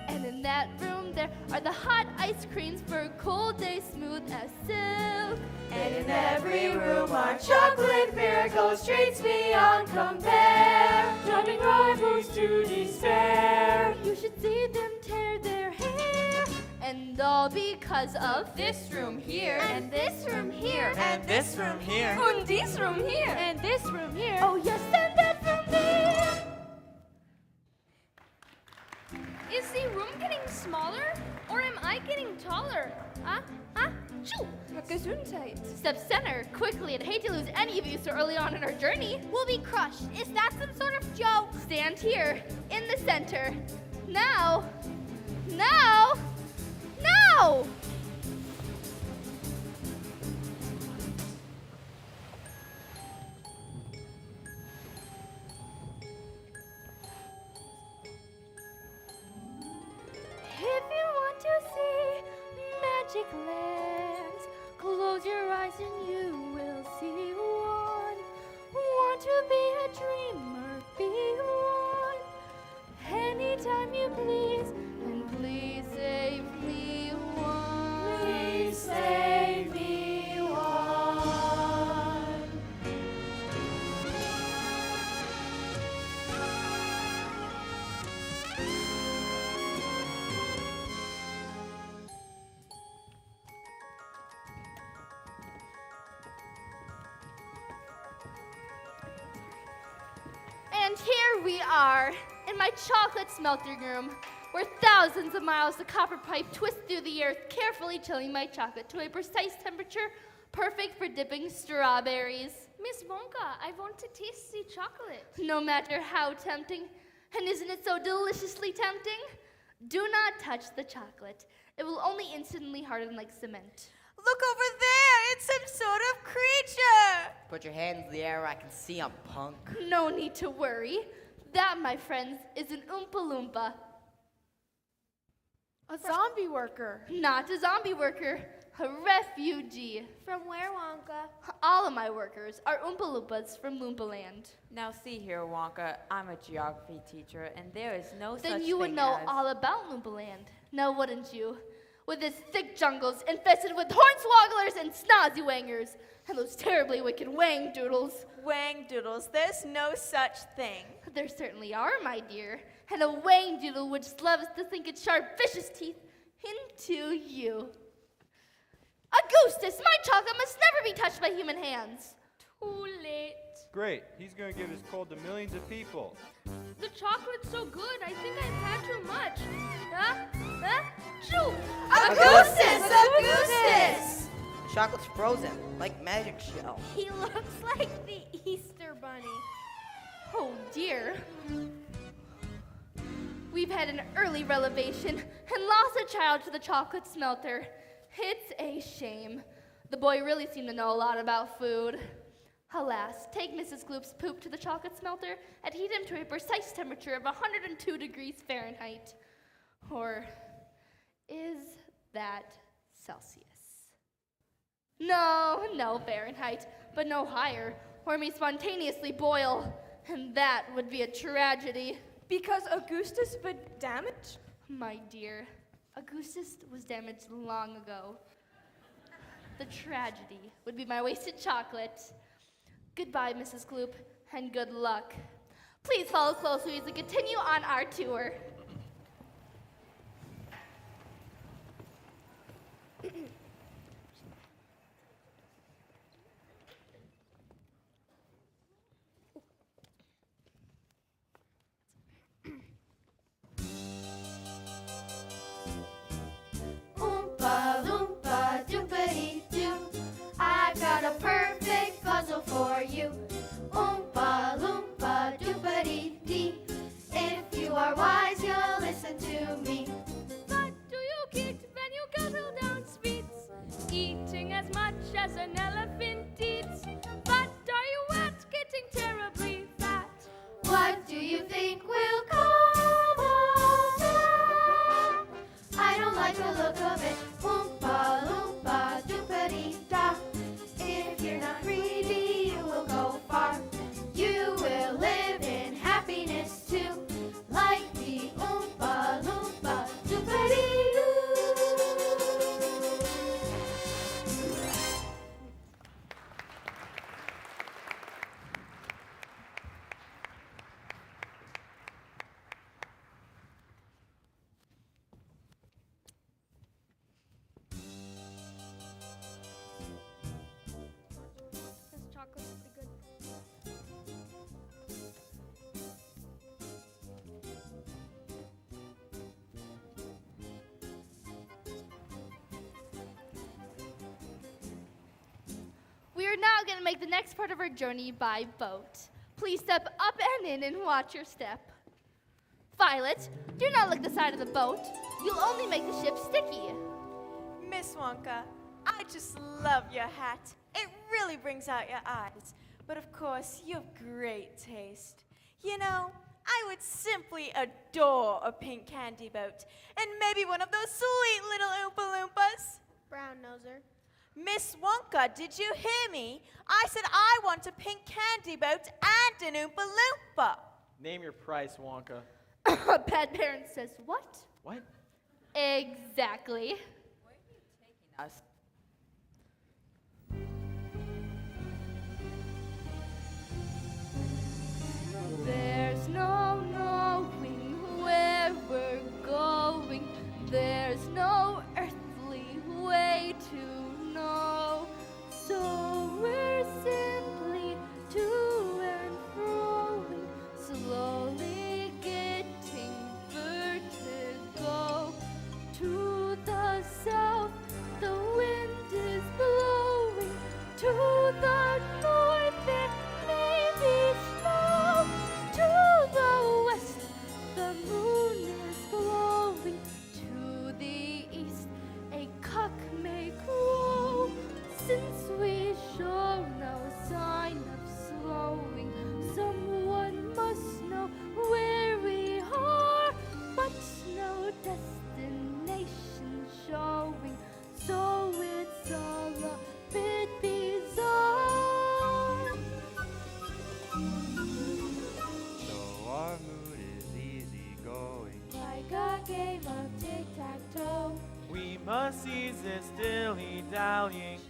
And in that room there are the hot ice creams for cold days smooth as silk. And in every room are chocolate miracles, treats beyond compare, driving rivals to despair. You should see them tear their hair. And all because of This room here, and this room here, And this room here. And this room here. and this room here. oh yes, and that room there. Is the room getting smaller, or am I getting taller? Choo! Gesundheit. Step center, quickly. I'd hate to lose any of you so early on in our journey. We'll be crushed. Is that some sort of joke? Stand here, in the center. Now. eyes and you will see one. Want to be a dreamer, be one. Anytime you please, and please save me one. Please save me one. And here we are, in my chocolate smelting room, where thousands of miles of copper pipe twist through the earth, carefully chilling my chocolate to a precise temperature perfect for dipping strawberries. Miss Wonka, I want to taste the chocolate. No matter how tempting, and isn't it so deliciously tempting? Do not touch the chocolate. It will only instantly harden like cement. Look over there! It's some sort of creature! Put your hands in the air, I can see 'em, punk. No need to worry. That, my friends, is an Oompa Loompa. A zombie worker. Not a zombie worker, a refugee. From where, Wonka? All of my workers are Oompa Loompas from Loompa Land. Now see here, Wonka, I'm a geography teacher, and there is no such thing Then you would know as... all about Loompa Land, now wouldn't you? With its thick jungles infested with hornswogglers and snazzy-wangers, and those terribly wicked wang-doodles. Wang-doodles, there's no such thing. There certainly are, my dear, and a wang-doodle which loves to sink its sharp vicious teeth into you. Augustus, my chocolate must never be touched by human hands. Too late. Great, he's gonna give his cold to millions of people. The chocolate's so good, I think I've had too much. Choo! Augustus! Chocolate's frozen, like magic shell. He looks like the Easter Bunny. Oh dear. We've had an early revelation and lost a child to the chocolate smelter. It's a shame. The boy really seemed to know a lot about food. Alas, take Mrs. Gloop's poop to the chocolate smelter and heat him to a precise temperature of 102 degrees Fahrenheit. Or is that Celsius? No Fahrenheit, but no higher, or me spontaneously boil, and that would be a tragedy. Because Augustus would damage? My dear, Augustus was damaged long ago. The tragedy would be my wasted chocolate. Goodbye, Mrs. Gloop, and good luck. Please follow closely as we continue on our tour. Oompa Loompa Doopity-doo, I've got a perfect puzzle for you. Oompa Loompa Doopity-dee, if you are wise, you'll listen to me. What do you get when you gobble down sweets? Eating as much as an elephant eats. But are you at getting terribly fat? What do you think will come of that? I don't like the look of it. Oompa Loompa Doopity-da. If you're not greedy, you will go far. You will live in happiness too, like the Oompa Loompa Doopity-doo. This chocolate's pretty good. We are now going to make the next part of our journey by boat. Please step up and in and watch your step. Violet, do not lick the side of the boat. You'll only make the ship sticky. Miss Wonka, I just love your hat. It really brings out your eyes. But of course, you have great taste. You know, I would simply adore a pink candy boat. And maybe one of those sweet little Oompa Loompas. Brown noser. Miss Wonka, did you hear me? I said I want a pink candy boat and an Oompa Loompa. Name your price, Wonka. Bad parent says what? What? Exactly. Us. There's no knowing where we're going. There's no earthly way to know. So we're simply to and froing, slowly getting vertigo. To the south, the wind is blowing. To the north, there may be snow. To the west, the moon is glowing. To the east, a cock may crow. Since we show no sign of slowing, someone must know where we are, but no destination showing. So it's all a bit bizarre. So our mood is easy going. Like a game of tic-tac-toe. We must ease this dilly-dallying.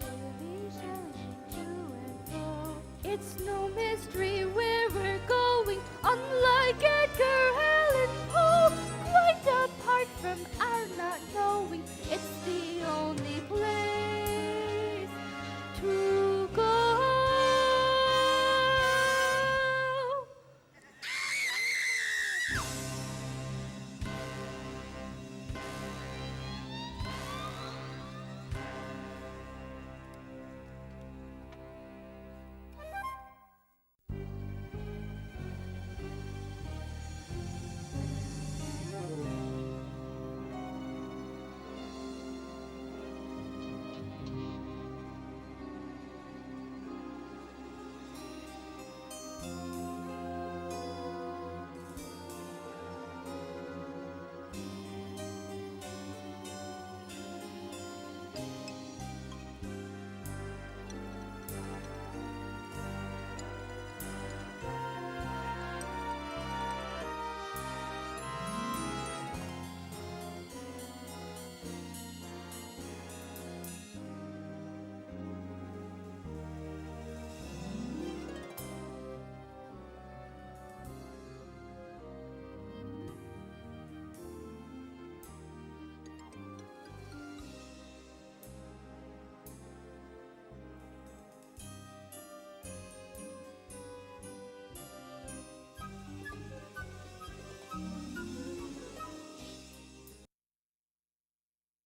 It's no mystery where we're going, unlike Edgar Allan Poe. Quite apart from our not knowing, it's the only place to go.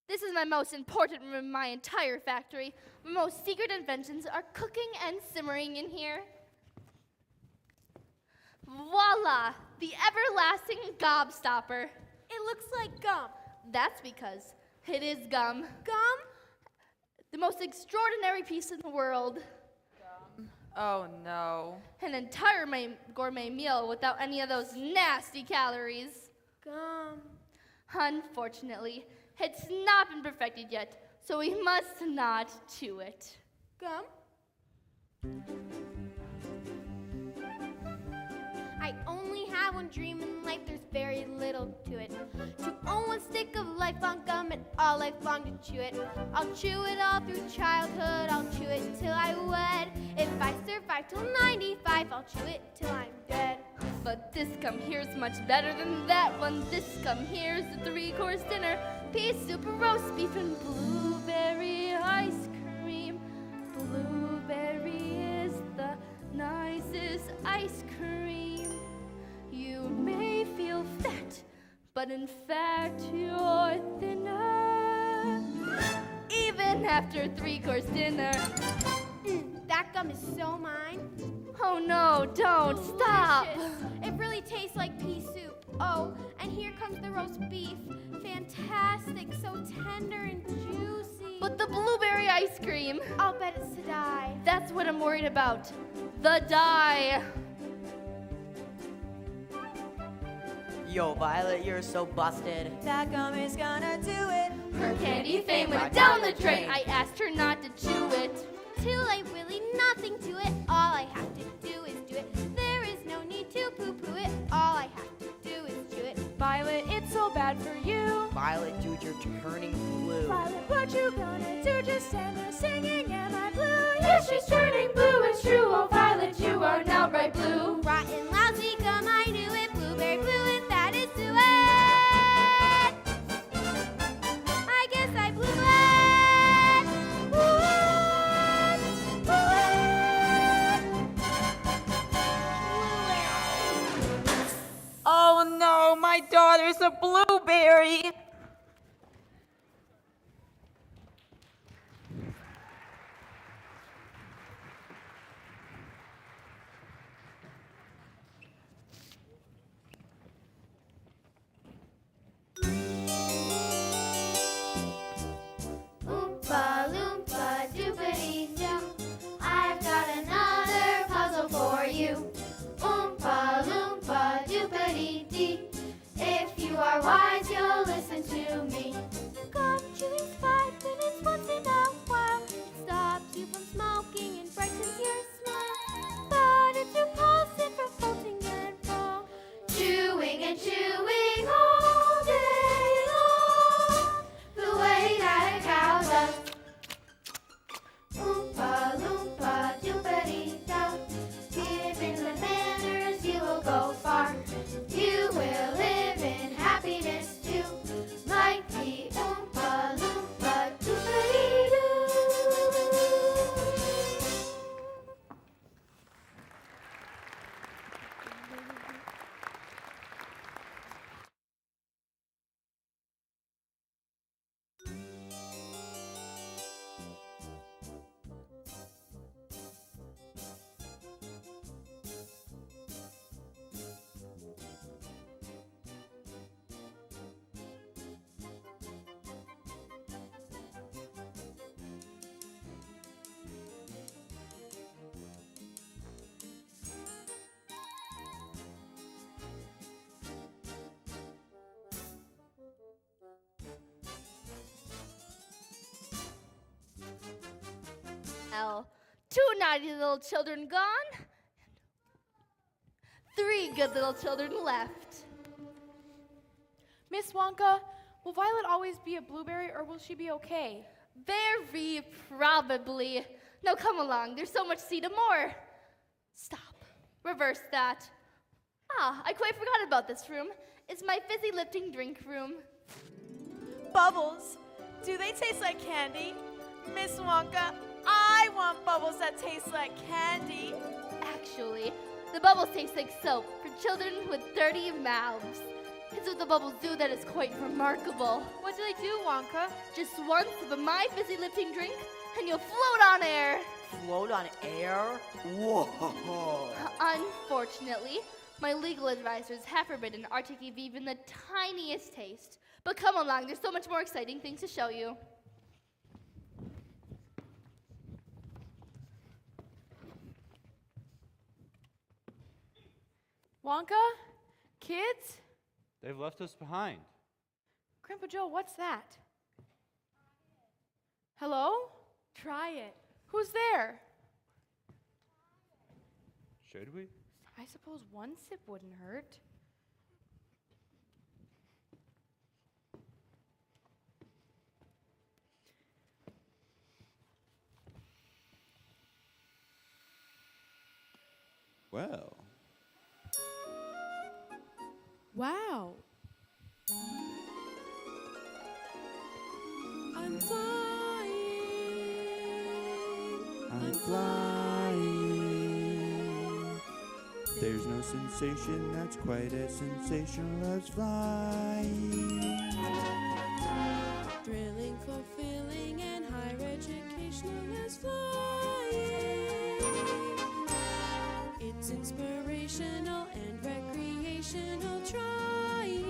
This is my most important room in my entire factory. My most secret inventions are cooking and simmering in here. Voila! The everlasting gobstopper. It looks like gum. That's because it is gum. Gum? The most extraordinary piece in the world. Oh no. An entire gourmet meal without any of those nasty calories. Gum. Unfortunately, it's not been perfected yet, so we must not chew it. Gum? I only have one dream in life, there's very little to it. To own one stick of lifelong gum and all life long to chew it. I'll chew it all through childhood, I'll chew it till I wed. If I survive till 95, I'll chew it till I'm dead. But this gum here's much better than that one. This gum here's the 3-course dinner. Pea soup, roast beef, and blueberry ice cream. Blueberry is the nicest ice cream. You may feel fat, but in fact you're thinner. Even after 3-course dinner. That gum is so mine. Oh no, don't stop. It really tastes like pea soup. Oh, and here comes the roast beef. Fantastic, so tender and juicy. But the blueberry ice cream. I'll bet it's to die. That's what I'm worried about. The dye. Yo, Violet, you're so busted. That gum is gonna do it. Her candy fame went down the drain. I asked her not to chew it. Too late, Willy, nothing to it. All I have to do is do it. There is no need to poo-poo it. All I have to do is chew it. Violet, it's so bad for you. Violet, dude, you're turning blue. Violet, what you gonna do? Just stand there singing, am I blue? Yes, she's turning blue, it's true. Oh, Violet, you are now bright blue. Rotten, lousy gum, I knew it. Blueberry fluid, that is suet. I guess I blew it. Oh no, my daughter's a blueberry. Oompa loompa doopity doo. I've got another puzzle for you. Oompa loompa doopity dee. If you are wise, you'll listen to me. Gum chewing's 5 minutes once in a while. It stops you from smoking and brightens your smile. But it's repulsive for floating and fall. Chewing and chewing all day long, the way that a cow does. Oompa loompa doopity da. Given the manners, you will go far. You will live in happiness too. Like the Oompa loompa doopity doo. L. 2 naughty little children gone. 3 good little children left. Miss Wonka, will Violet always be a blueberry or will she be okay? Very probably. Now come along, there's so much to see to more. Stop. Reverse that. Ah, I quite forgot about this room. It's my fizzy lifting drink room. Bubbles. Do they taste like candy? Miss Wonka, I want bubbles that taste like candy. Actually, the bubbles taste like soap for children with dirty mouths. It's what the bubbles do that is quite remarkable. What do they do, Wonka? Just one sip of my fizzy lifting drink, and you'll float on air. Float on air? Whoa. Unfortunately, my legal advisors have forbidden our to give even the tiniest taste. But come along, there's so much more exciting things to show you. Wonka? Kids? They've left us behind. Grandpa Joe, what's that? Hello? Try it. Who's there? Should we? I suppose one sip wouldn't hurt. Well. Wow. I'm flying. I'm flying. There's no sensation that's quite as sensational as flying. Thrilling, fulfilling, and higher educational as flying. It's inspirational and recreational trying.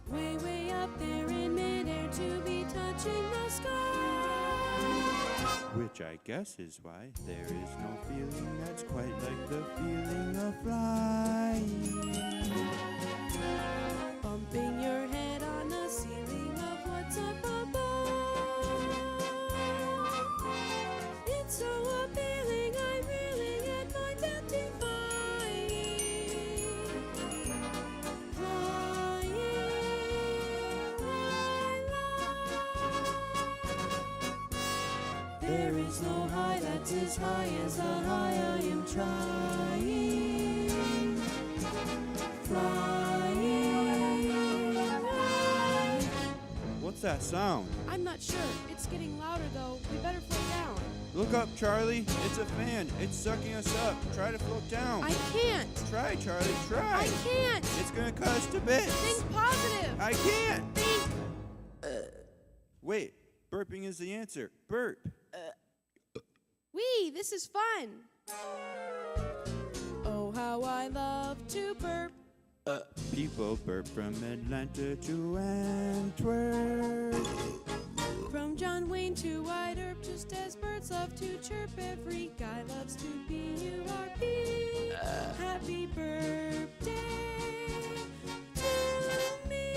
Way, way up there in midair to be touching the sky. Which I guess is why there is no feeling that's quite like the feeling of flying. Bumping your head on the ceiling. There is no high that's as high as the high I am trying. Flying high. What's that sound? I'm not sure. It's getting louder though. We better float down. Look up, Charlie. It's a fan. It's sucking us up. Try to float down. I can't. Try, Charlie. Try. I can't. It's gonna cut us to bits. Think positive. I can't. Think. Wait. Burping is the answer. Burp. Wee, this is fun. Oh, how I love to burp. People burp from Atlanta to Antwerp. From John Wayne to White Earp, just as birds love to chirp, every guy loves to be URP. Happy birthday to me.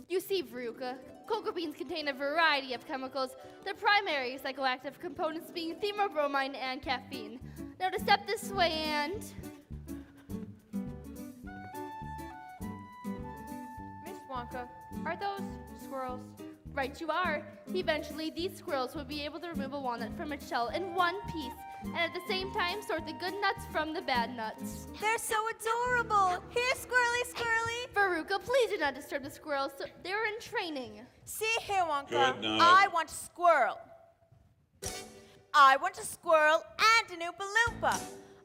You see, Veruca, cocoa beans contain a variety of chemicals, the primary psychoactive components being theobromine and caffeine. Now to step this way and... Miss Wonka, are those squirrels? Right you are. Eventually, these squirrels will be able to remove a walnut from its shell in one piece, and at the same time sort the good nuts from the bad nuts. They're so adorable. Here, squirrely, squirrely. Veruca, please do not disturb the squirrels. They're in training. See here, Wonka. Good night. I want a squirrel. I want a squirrel and an Oompa Loompa.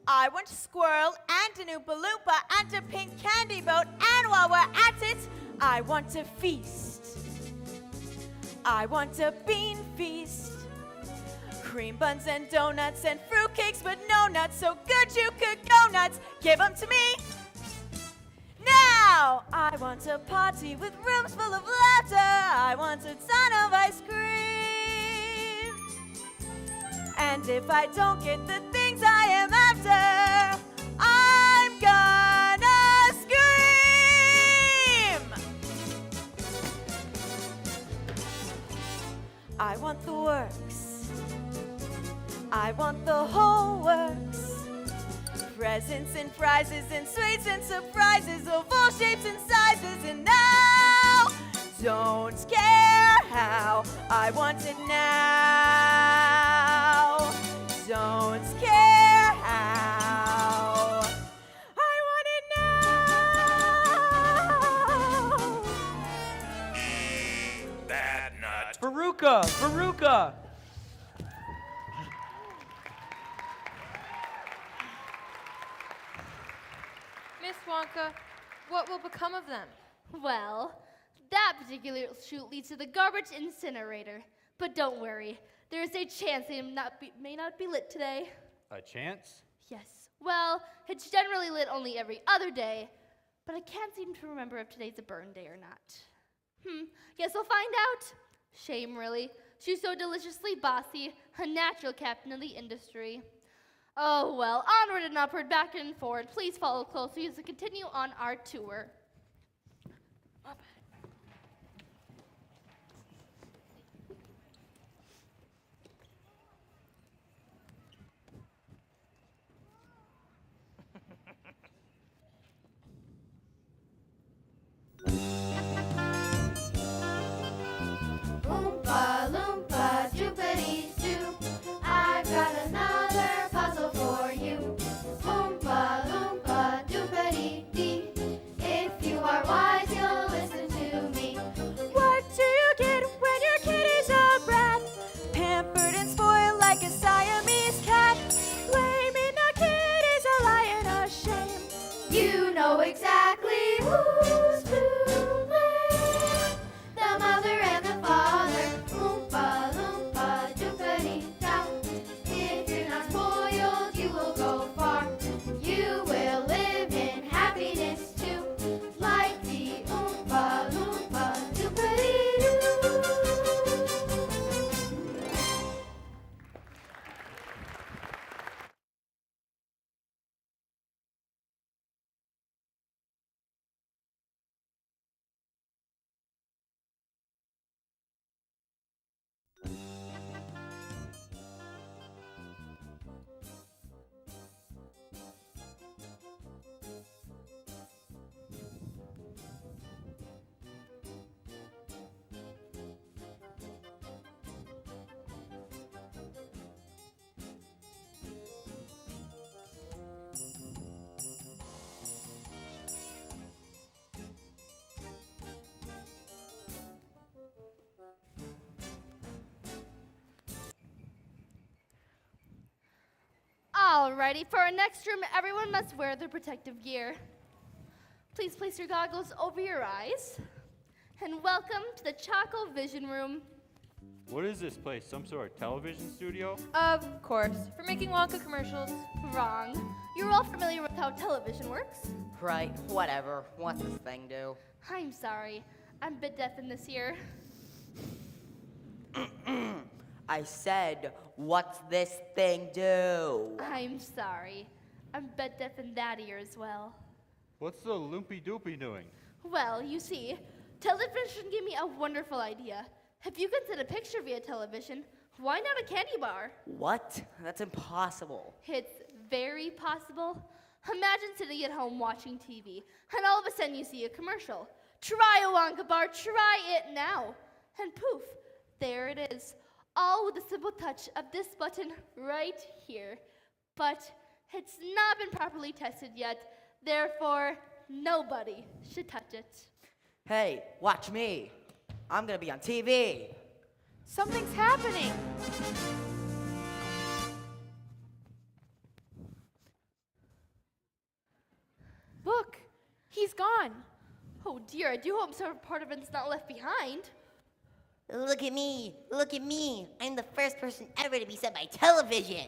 I want a squirrel and an Oompa Loompa and a pink candy boat. And while we're at it, I want a feast. I want a bean feast. Cream buns and donuts and fruitcakes, but no nuts so good you could go nuts. Give them to me. Now, I want a party with rooms full of laughter. I want a ton of ice cream. And if I don't get the things I am after, I'm gonna scream. I want the works. I want the whole works. Presents and prizes and sweets and surprises of all shapes and sizes. And now, don't care how, I want it now. Don't care how, I want it now. Bad nut. Veruca! Veruca! Miss Wonka, what will become of them? Well, that particular chute leads to the garbage incinerator. But don't worry, there is a chance they may not be lit today. A chance? Yes. Well, it's generally lit only every other day, but I can't seem to remember if today's a burn day or not. Guess we'll find out. Shame, really. She's so deliciously bossy, a natural captain of the industry. Oh well, onward and upward, back and forward. Please follow closely as we continue on our tour. Oompa Loompa Alrighty, for our next room, everyone must wear their protective gear. Please place your goggles over your eyes. And welcome to the choco-vision room. What is this place? Some sort of television studio? Of course, for making Wonka commercials. Wrong. You're all familiar with how television works. Right, whatever. What's this thing do? I'm sorry. I'm a bit deaf in this ear. I said, what's this thing do? I'm sorry. I'm a bit deaf in that ear as well. What's the loopy doopy doing? Well, you see, television gave me a wonderful idea. If you can send a picture via television, why not a candy bar? What? That's impossible. It's very possible. Imagine sitting at home watching TV, and all of a sudden you see a commercial. Try a Wonka bar, try it now. And poof, there it is. All with the simple touch of this button right here. But it's not been properly tested yet, therefore nobody should touch it. Hey, watch me. I'm gonna be on TV. Something's happening. Look, he's gone. Oh dear, I do hope some part of it's not left behind. Look at me. Look at me. I'm the first person ever to be sent by television.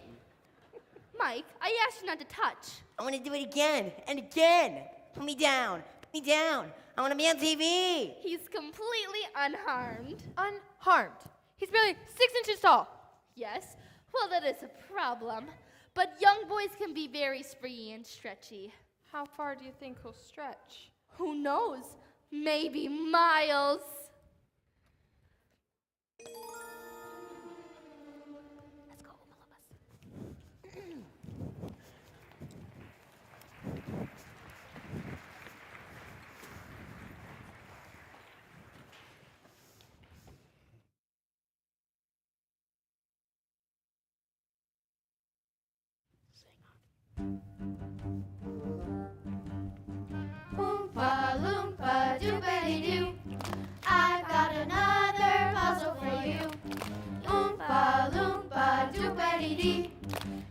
Mike, I asked you not to touch. I want to do it again and again. Put me down. Put me down. I want to be on TV. He's completely unharmed. Unharmed. He's barely 6 inches tall. Yes, well, that is a problem. But young boys can be very springy and stretchy. How far do you think he'll stretch? Who knows? Maybe miles. Let's go, all of us. Oompa loompa doobity doo. I've got another puzzle for you. Oompa loompa doobity dee.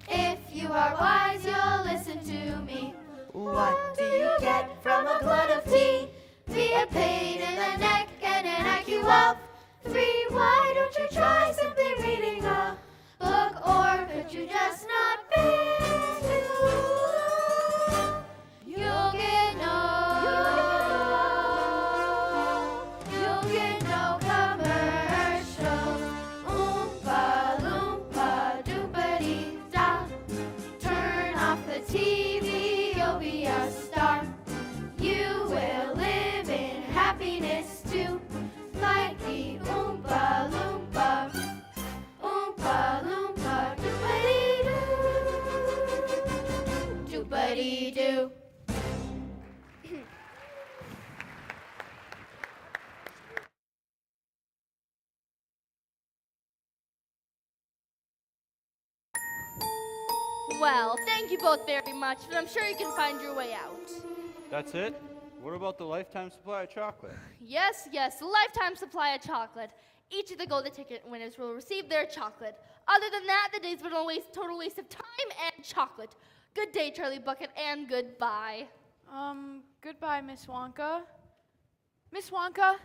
If you are wise, you'll listen to me. What do you get from a glut of tea? Be a pain in the neck and an IQ of 3. Why don't you try simply reading a book, or could you just not bear to? You'll get no commercials. Oompa loompa doopity da. Turn off the TV, you'll be a star. You will live in happiness too, like the Oompa Loompa. Oompa Loompa doopity doo. Doopity doo. Well, thank you both very much, but I'm sure you can find your way out. That's it? What about the lifetime supply of chocolate? Yes, a lifetime supply of chocolate. Each of the golden ticket winners will receive their chocolate. Other than that, the day's been a total waste of time and chocolate. Good day, Charlie Bucket, and goodbye. Goodbye, Miss Wonka. Miss Wonka,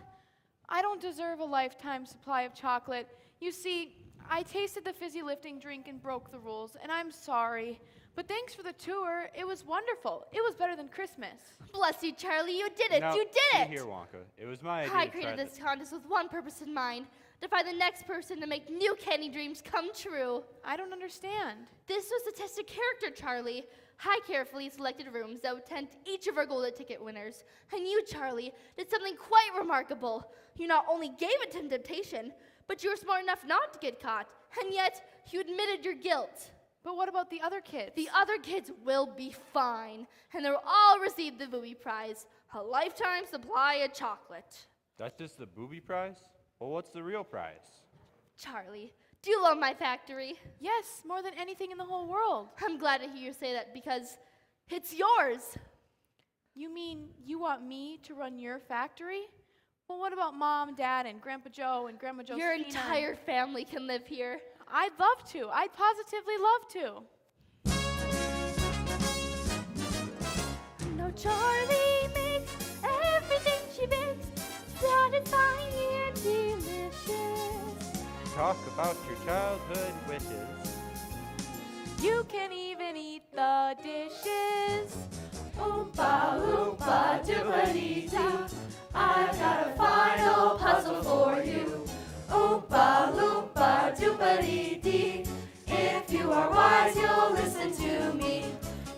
I don't deserve a lifetime supply of chocolate. You see, I tasted the fizzy lifting drink and broke the rules, and I'm sorry. But thanks for the tour. It was wonderful. It was better than Christmas. Bless you, Charlie. You did it. Now, you did it. see here, Wonka. It was my idea I to created try this contest with one purpose in mind. To find the next person to make new candy dreams come true. I don't understand. This was to test your character, Charlie. I carefully selected rooms that would tempt each of our golden ticket winners. And you, Charlie, did something quite remarkable. You not only gave it to temptation, but you were smart enough not to get caught. And yet, you admitted your guilt. But what about the other kids? The other kids will be fine. And they'll all receive the booby prize, a lifetime supply of chocolate. That's just the booby prize? Well, what's the real prize? Charlie, do you love my factory? Yes, more than anything in the whole world. I'm glad to hear you say that because it's yours. You mean you want me to run your factory? Well, what about Mom, Dad, and Grandpa Joe and Grandma Josephina? Your entire family can live here. I'd love to. I'd positively love to. Charlie makes everything she bakes satisfying and delicious. Talk about your childhood wishes. You can even eat the dishes. Oompa loompa doopity-doo, I've got a final puzzle for you. Oompa loompa doopity-dee, if you are wise you'll listen to me.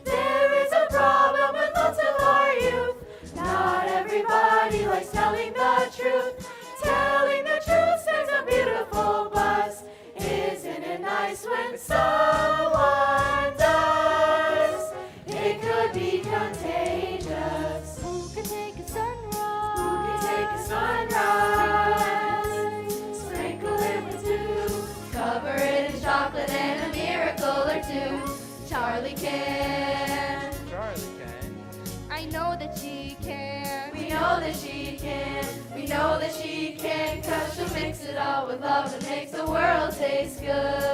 There is a problem with lots of our youth. Not everybody likes telling the truth. Telling the truth sends a beautiful buzz. Isn't it nice when someone does? It could be contagious. Who can take a sunrise? Who can take a sunrise? Sprinkle it with dew. Cover it in chocolate and a miracle or two. Charlie can. Charlie can. I know that she can. We know that she can. We know that she can. 'Cause she'll mix it all with love and makes the world taste good.